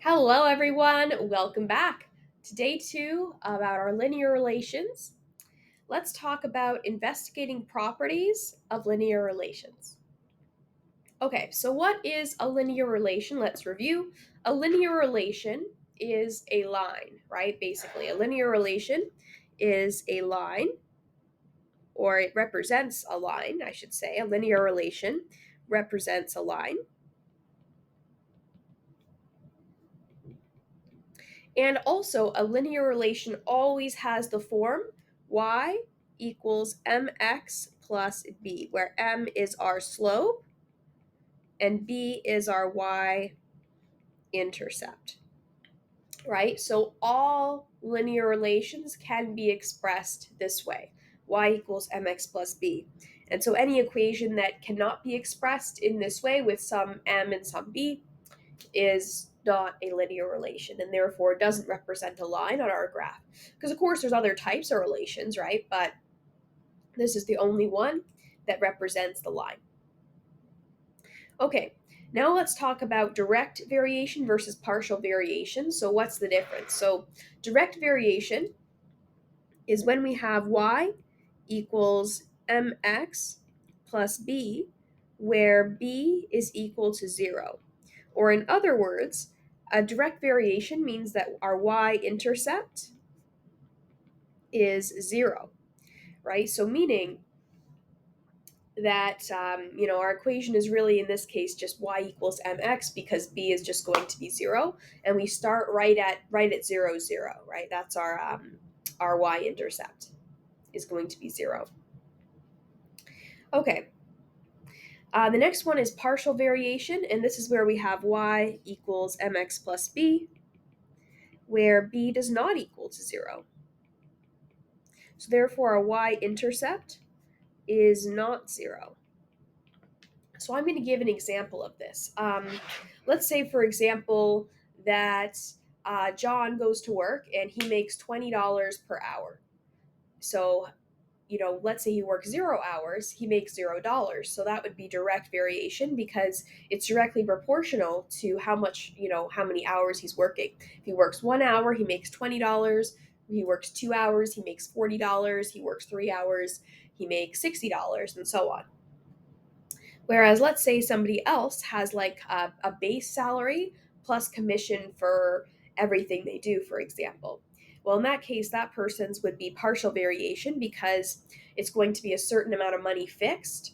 Hello, everyone. Welcome back to day two about our linear relations. Let's talk about investigating properties of linear relations. Okay, so what is a linear relation? Let's review. A linear relation is a line, right? Basically, a linear relation is a line, or it represents a line, I should say. A linear relation represents a line. And also, a linear relation always has the form y equals mx plus b, where m is our slope and b is our y-intercept, right? So all linear relations can be expressed this way, y equals mx plus b. And so any equation that cannot be expressed in this way with some m and some b is not a linear relation and therefore doesn't represent a line on our graph. Because, of course, there's other types of relations, right? But this is the only one that represents the line. Okay, now let's talk about direct variation versus partial variation. So, what's the difference? So, direct variation is when we have y equals mx plus b, where b is equal to 0. Or in other words, a direct variation means that our y-intercept is 0, right? So meaning that our equation is really in this case just y equals mx because b is just going to be 0, and we start right at 0, 0, right? That's our y-intercept is going to be 0. Okay. The next one is partial variation, and this is where we have y equals mx plus b, where b does not equal to 0. So therefore, our y-intercept is not 0. So I'm going to give an example of this. Let's say, for example, that John goes to work and he makes $20 per hour. So, let's say he works 0 hours, he makes $0. So that would be direct variation because it's directly proportional to how many hours he's working. If he works 1 hour, he makes $20. If he works 2 hours, he makes $40. He works 3 hours, he makes $60, and so on. Whereas, let's say somebody else has like a base salary plus commission for everything they do, for example. Well, in that case, that person's would be partial variation because it's going to be a certain amount of money fixed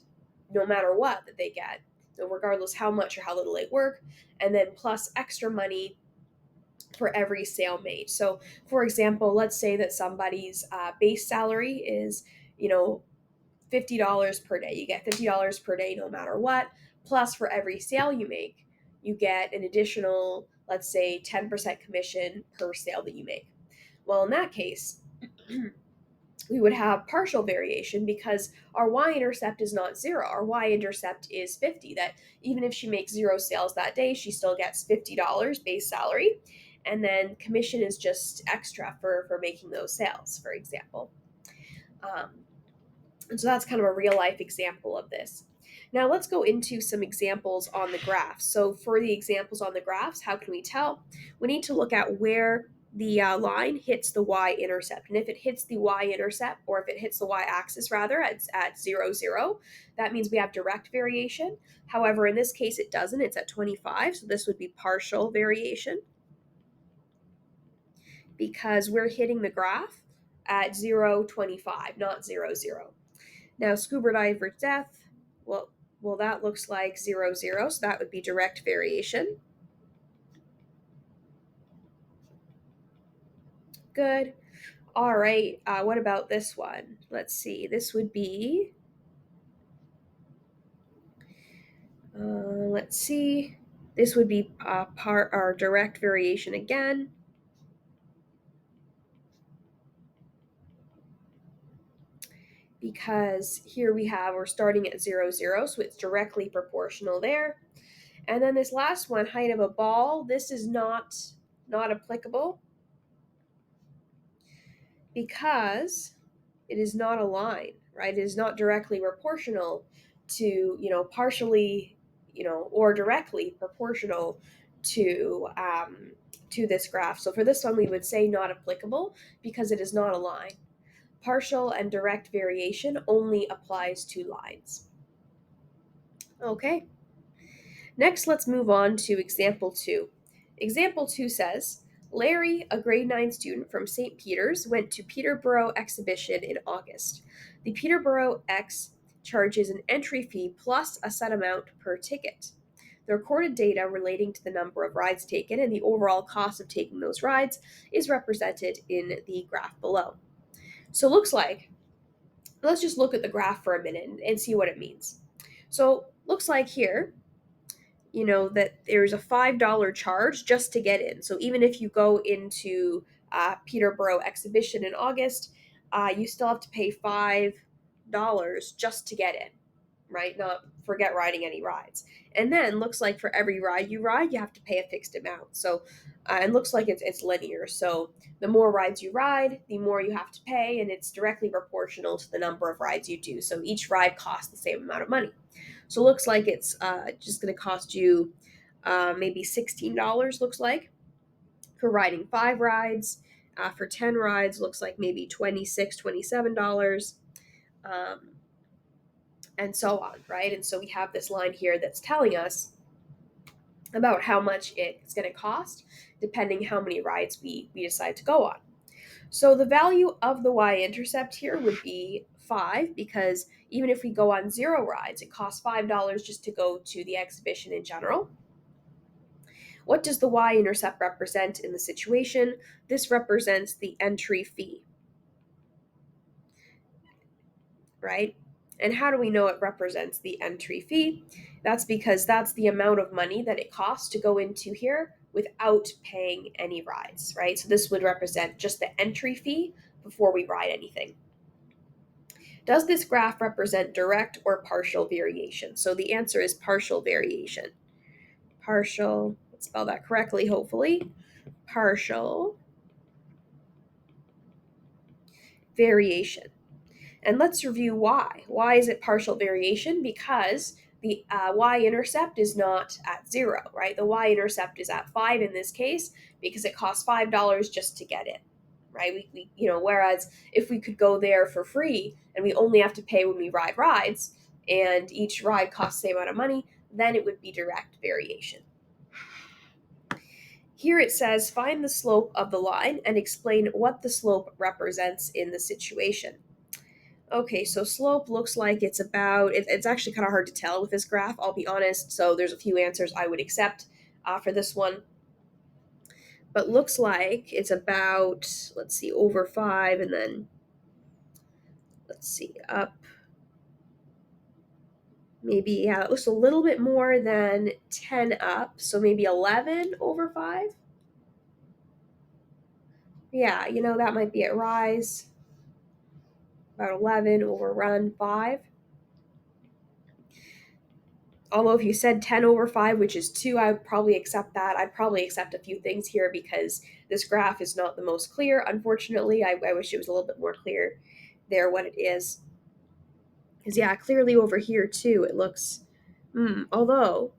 no matter what that they get. So, regardless how much or how little they work, and then plus extra money for every sale made. So, for example, let's say that somebody's base salary is, you know, $50 per day. You get $50 per day no matter what. Plus, for every sale you make, you get an additional, let's say, 10% commission per sale that you make. Well, in that case, we would have partial variation because our y-intercept is not 0. Our y-intercept is 50. That even if she makes 0 sales that day, she still gets $50 base salary. And then commission is just extra for making those sales, for example. And so that's kind of a real life example of this. Now let's go into some examples on the graphs. So for the examples on the graphs, how can we tell? We need to look at where the line hits the y-intercept. And if it hits the y-intercept, or if it hits the y-axis rather, at 0, 0, that means we have direct variation. However, in this case, it doesn't. It's at 25, so this would be partial variation because we're hitting the graph at 0, 25, not 0, 0. Now, scuba diver death, well, that looks like 0, 0, so that would be direct variation. Good. All right, what about this one? Let's see. This would be, let's see. This would be part our direct variation again. Because here we're starting at 0, 0, so it's directly proportional there. And then this last one, height of a ball, this is not applicable because it is not a line, right? It is not directly proportional to, partially, or directly proportional to this graph. So for this one, we would say not applicable because it is not a line. Partial and direct variation only applies to lines. Okay, next let's move on to example 2. Example 2 says, Larry, a grade 9 student from St. Peter's, went to Peterborough exhibition in August. The Peterborough X charges an entry fee plus a set amount per ticket. The recorded data relating to the number of rides taken and the overall cost of taking those rides is represented in the graph below. So it looks like, let's just look at the graph for a minute and see what it means. So looks like here, that there's a $5 charge just to get in. So even if you go into Peterborough exhibition in August, you still have to pay $5 just to get in, right? Not forget riding any rides. And then looks like for every ride you ride, you have to pay a fixed amount. So and looks like it's linear. So the more rides you ride, the more you have to pay, and it's directly proportional to the number of rides you do. So each ride costs the same amount of money. So it looks like it's just going to cost you maybe $16, looks like, for riding 5 rides. For 10 rides, looks like maybe $26, $27, um, and so on, right? And so we have this line here that's telling us about how much it's going to cost depending how many rides we decide to go on. So the value of the y-intercept here would be 5 because even if we go on 0 rides, it costs $5 just to go to the exhibition in general. What does the y-intercept represent in the situation? This represents the entry fee, right? And how do we know it represents the entry fee? That's because that's the amount of money that it costs to go into here without paying any rides, right? So this would represent just the entry fee before we ride anything. Does this graph represent direct or partial variation? So the answer is partial variation. Partial, let's spell that correctly, hopefully. Partial variation. And let's review why. Why is it partial variation? Because the y-intercept is not at 0, right? The y-intercept is at 5 in this case because it costs $5 just to get in, right? Whereas if we could go there for free and we only have to pay when we ride rides and each ride costs the same amount of money, then it would be direct variation. Here it says, find the slope of the line and explain what the slope represents in the situation. Okay, so slope looks like it's actually kind of hard to tell with this graph, I'll be honest. So there's a few answers I would accept for this one. But looks like it's about, let's see, over 5 and then, let's see, up. Maybe, yeah, it looks a little bit more than 10 up. So maybe 11 over 5. Yeah, that might be at rise. About 11 over run 5. Although if you said 10 over 5, which is 2, I would probably accept that. I'd probably accept a few things here because this graph is not the most clear. Unfortunately, I wish it was a little bit more clear there what it is. Because, yeah, clearly over here, too, it looks, although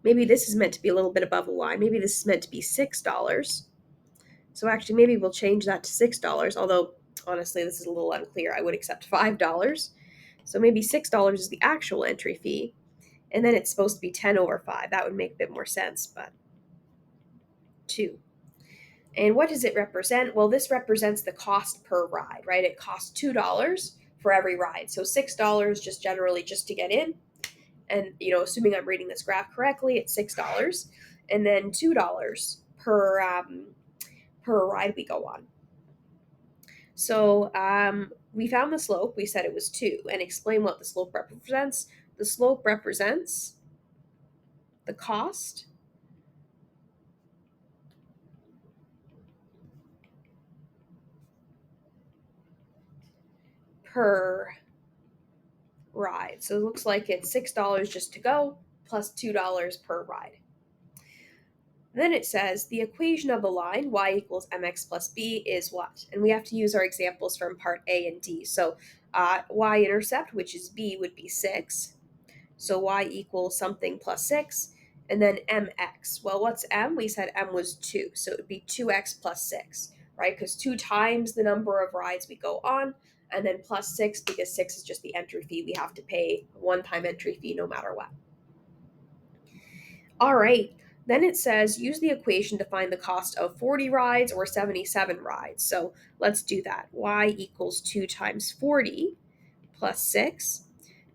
maybe this is meant to be a little bit above the line. Maybe this is meant to be $6. So actually, maybe we'll change that to $6, although, honestly, this is a little unclear. I would accept $5. So maybe $6 is the actual entry fee. And then it's supposed to be 10 over 5. That would make a bit more sense, but 2. And what does it represent? Well, this represents the cost per ride, right? It costs $2 for every ride. So $6 just generally just to get in. And, assuming I'm reading this graph correctly, it's $6. And then $2 per ride we go on. So we found the slope. We said it was 2. And explain what the slope represents. The slope represents the cost per ride. So it looks like it's $6 just to go plus $2 per ride. Then it says the equation of the line y equals mx plus b is what? And we have to use our examples from part A and D. So y-intercept, which is b, would be 6. So y equals something plus 6. and then mx. Well, what's m? We said m was 2, so it would be 2x plus 6, right? Because 2 times the number of rides we go on, and then plus 6 because 6 is just the entry fee. We have to pay a one-time entry fee no matter what. All right. Then it says use the equation to find the cost of 40 rides or 77 rides. So let's do that. Y equals 2 times 40 plus 6,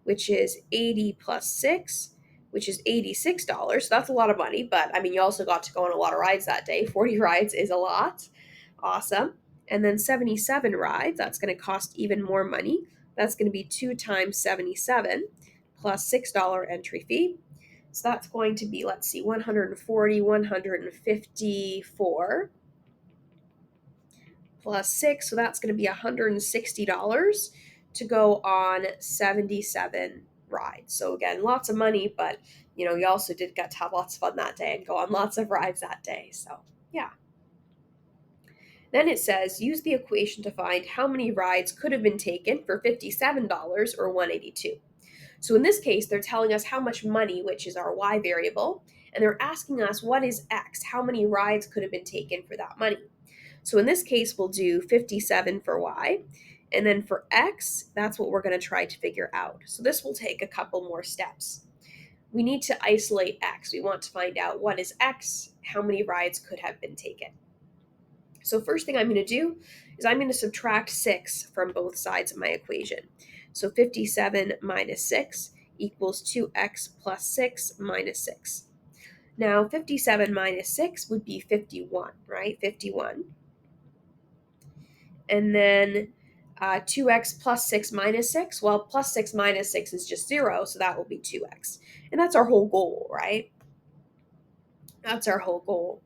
which is 80 plus 6, which is $86. So that's a lot of money, but I mean, you also got to go on a lot of rides that day. 40 rides is a lot. Awesome. And then 77 rides, that's going to cost even more money. That's going to be 2 times 77 plus $6 entry fee. So that's going to be, let's see, 140, 154 plus 6. So that's going to be $160 to go on 77 rides. So again, lots of money, but you also did get to have lots of fun that day and go on lots of rides that day. So yeah. Then it says use the equation to find how many rides could have been taken for $57 or 182. So in this case, they're telling us how much money, which is our y variable, and they're asking us what is x, how many rides could have been taken for that money. So in this case, we'll do 57 for y, and then for x, that's what we're going to try to figure out. So this will take a couple more steps. We need to isolate x. We want to find out what is x, how many rides could have been taken. So first thing I'm going to do is I'm going to subtract 6 from both sides of my equation. So 57 minus 6 equals 2x plus 6 minus 6. Now 57 minus 6 would be 51, right? 51. And then 2x plus 6 minus 6, well, plus 6 minus 6 is just 0, so that will be 2x. And that's our whole goal, right? That's our whole goal.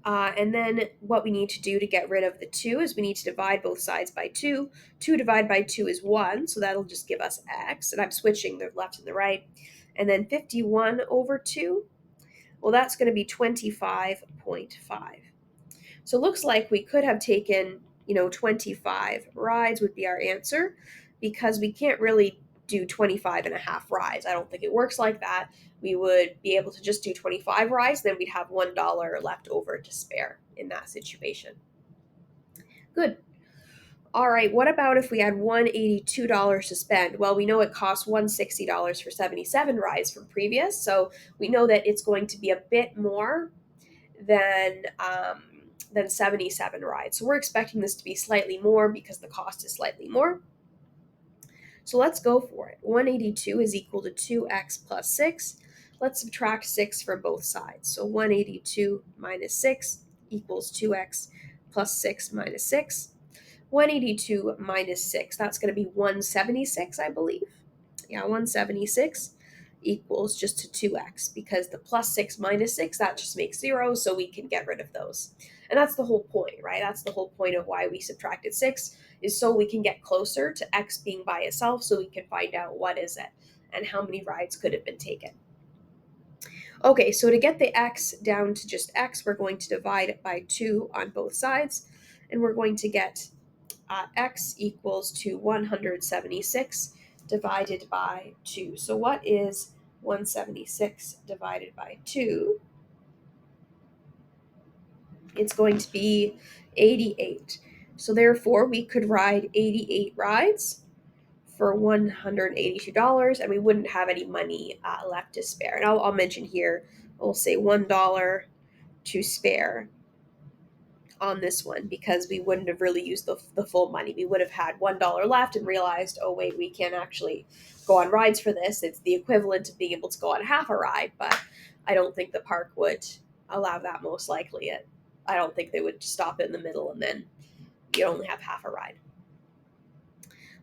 And then what we need to do to get rid of the 2 is we need to divide both sides by 2. 2 divided by 2 is 1, so that'll just give us x. And I'm switching the left and the right. And then 51 over 2, well, that's going to be 25.5. So it looks like we could have taken, 25 rides would be our answer, because we can't really do 25 and a half rides. I don't think it works like that. We would be able to just do 25 rides, then we'd have $1 left over to spare in that situation. Good. All right, what about if we had $182 to spend? Well, we know it costs $160 for 77 rides from previous, so we know that it's going to be a bit more than 77 rides. So we're expecting this to be slightly more because the cost is slightly more. So let's go for it. 182 is equal to 2x plus 6. Let's subtract 6 from both sides. So 182 minus 6 equals 2x plus 6 minus 6. 182 minus 6, that's going to be 176, I believe. Yeah, 176 equals just to 2x, because the plus 6 minus 6, that just makes 0, so we can get rid of those. And that's the whole point, right? That's the whole point of why we subtracted 6, is so we can get closer to x being by itself, so we can find out what is it and how many rides could have been taken. Okay, so to get the x down to just x, we're going to divide it by 2 on both sides, and we're going to get x equals to 176 divided by 2. So what is 176 divided by 2? It's going to be 88. So therefore, we could ride 88 rides for $182, and we wouldn't have any money left to spare. And I'll mention here, we'll say $1 to spare on this one, because we wouldn't have really used the full money. We would have had $1 left and realized, oh wait, we can't actually go on rides for this. It's the equivalent of being able to go on half a ride, but I don't think the park would allow that, most likely. I don't think they would stop in the middle and then you only have half a ride.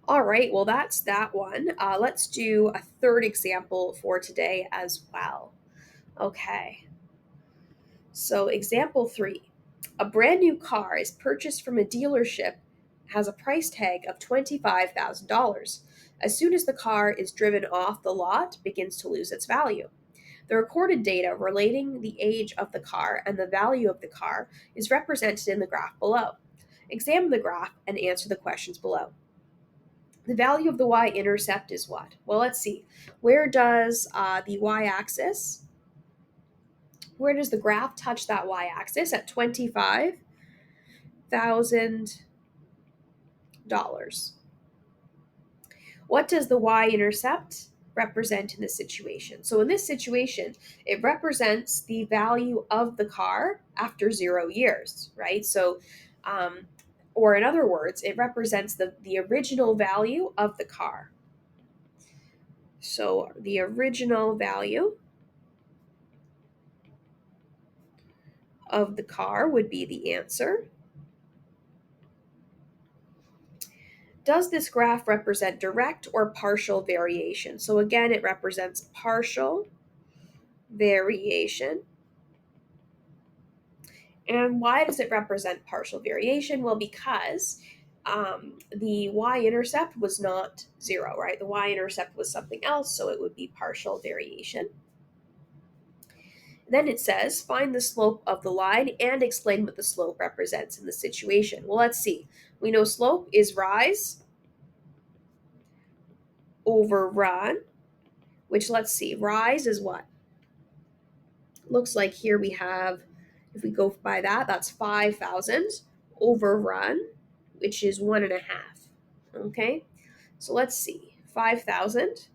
All right, well, that's that one. Let's do a third example for today as well. Okay, so example 3. A brand new car is purchased from a dealership, has a price tag of $25,000. As soon as the car is driven off the lot, begins to lose its value. The recorded data relating the age of the car and the value of the car is represented in the graph below. Examine the graph and answer the questions below. The value of the y-intercept is what? Well, let's see. Where does the y-axis Where does the graph touch that y-axis? At $25,000. What does the y-intercept represent in this situation? So in this situation, it represents the value of the car after 0 years, right? So, or in other words, it represents the original value of the car. So the original value of the car would be the answer. Does this graph represent direct or partial variation? So again, it represents partial variation. And why does it represent partial variation? Well, because the y-intercept was not 0, right? The y-intercept was something else, so it would be partial variation. Then it says, find the slope of the line and explain what the slope represents in the situation. Well, let's see. We know slope is rise over run, which, let's see, rise is what? Looks like here we have, if we go by that, that's 5,000 over run, which is 1.5. Okay, so let's see, 5,000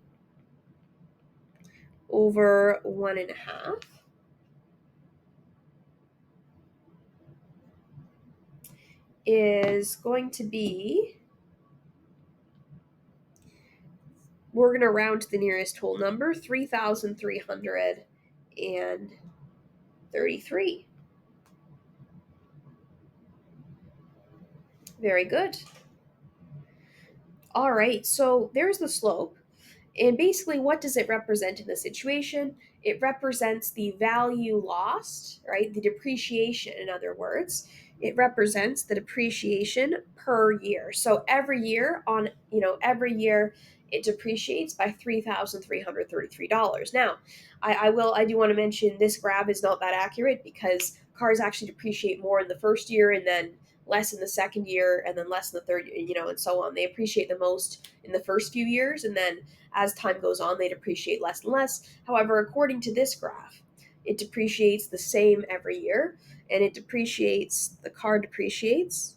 over 1.5 is going to be, we're going to round to the nearest whole number, 3,333. Very good. All right, so there's the slope. And basically, what does it represent in the situation? It represents the value lost, right? The depreciation, in other words. It represents the depreciation per year. So every year every year it depreciates by $3,333. Now, I do want to mention this graph is not that accurate because cars actually depreciate more in the first year and then less in the second year and then less in the third year, and so on. They appreciate the most in the first few years, and then as time goes on, they depreciate less and less. However, according to this graph, it depreciates the same every year, and the car depreciates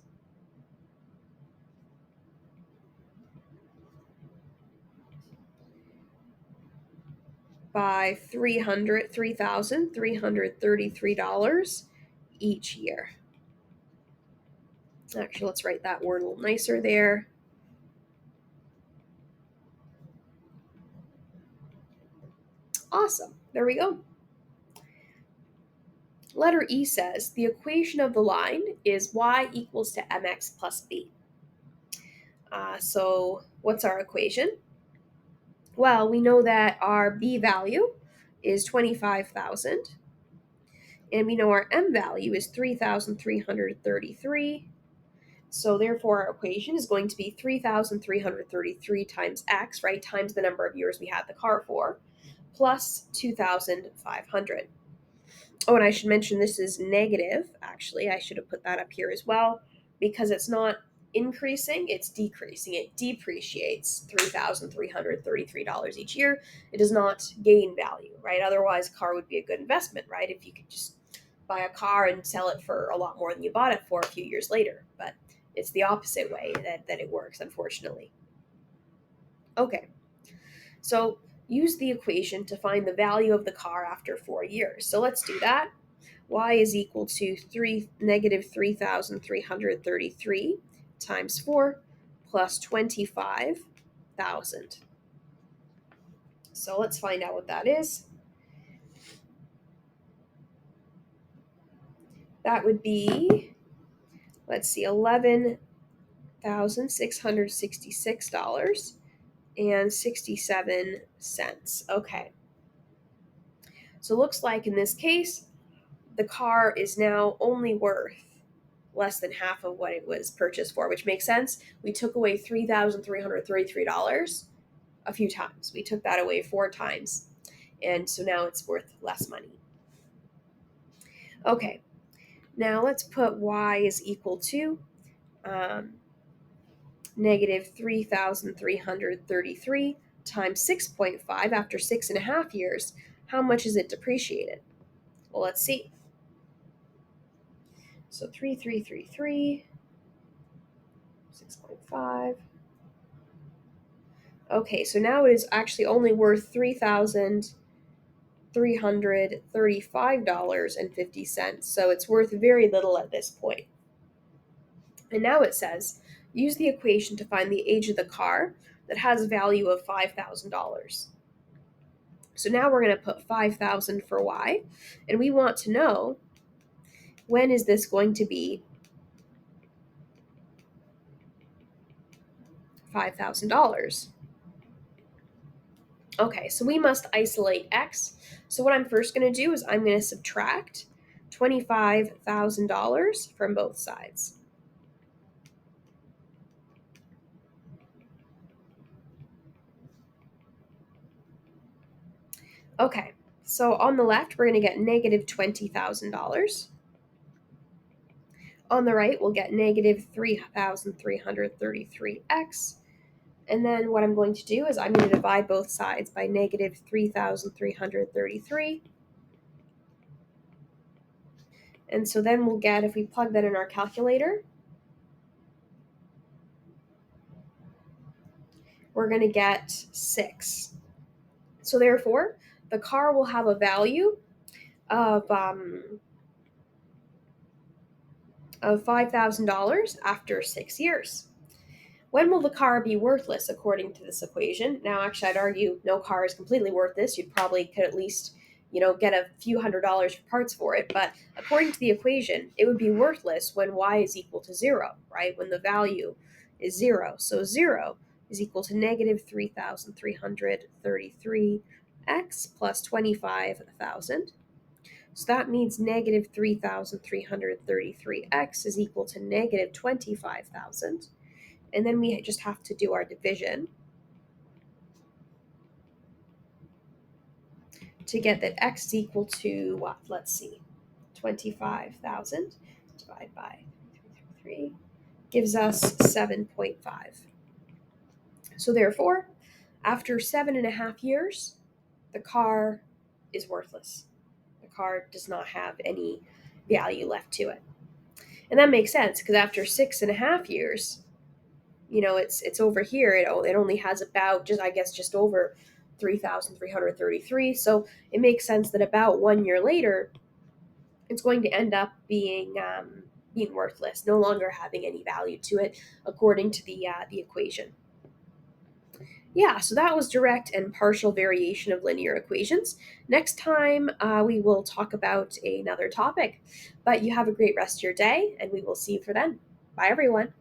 by $3,333 each year. Actually, let's write that word a little nicer there. Awesome. There we go. Letter E says the equation of the line is y equals to mx plus b. So what's our equation? Well, we know that our b value is 25,000, and we know our m value is 3,333. So therefore, our equation is going to be 3,333 times x, right, times the number of years we had the car for, plus 2,500. Oh, and I should mention this is negative. Actually, I should have put that up here as well because it's not increasing, it's decreasing. It depreciates $3,333 each year. It does not gain value, right? Otherwise, a car would be a good investment, right? If you could just buy a car and sell it for a lot more than you bought it for a few years later. But it's the opposite way that it works, unfortunately. Okay, so use the equation to find the value of the car after 4 years. So let's do that. Y is equal to negative 3,333 times 4 plus 25,000. So let's find out what that is. That would be, let's see, $11,666.67. Okay. So it looks like in this case, the car is now only worth less than half of what it was purchased for, which makes sense. We took away $3,333 a few times. We took that away 4 times, and so now it's worth less money. Okay, now let's put y is equal to negative 3,333 times 6.5 after 6.5 years. How much is it depreciated? Well, let's see. So 3333, 6.5. Okay, so now it is actually only worth $3,335.50. So it's worth very little at this point. And now it says, use the equation to find the age of the car that has a value of $5,000. So now we're going to put 5,000 for y, and we want to know, when is this going to be $5,000? Okay, so we must isolate x. So what I'm first going to do is I'm going to subtract $25,000 from both sides. Okay, so on the left, we're going to get negative $20,000. On the right, we'll get negative 3,333x. And then what I'm going to do is I'm going to divide both sides by negative 3,333. And so then we'll get, if we plug that in our calculator, we're going to get 6. So therefore, the car will have a value of $5,000 after 6 years. When will the car be worthless according to this equation? Now, actually, I'd argue no car is completely worthless. You probably could at least, get a few $100s for parts for it. But according to the equation, it would be worthless when y is equal to 0, right? When the value is 0. So 0 is equal to negative 3,333x plus 25,000. So that means negative 3,333x is equal to negative 25,000. And then we just have to do our division to get that x is equal to what? Let's see. 25,000 divided by 3 gives us 7.5. So therefore, after 7.5 years, the car is worthless. The car does not have any value left to it. And that makes sense because after 6.5 years, it's over here. It only has about just over 3,333. So it makes sense that about 1 year later, it's going to end up being worthless, no longer having any value to it, according to the equation. Yeah, so that was direct and partial variation of linear equations. Next time, we will talk about another topic. But you have a great rest of your day, and we will see you for then. Bye, everyone.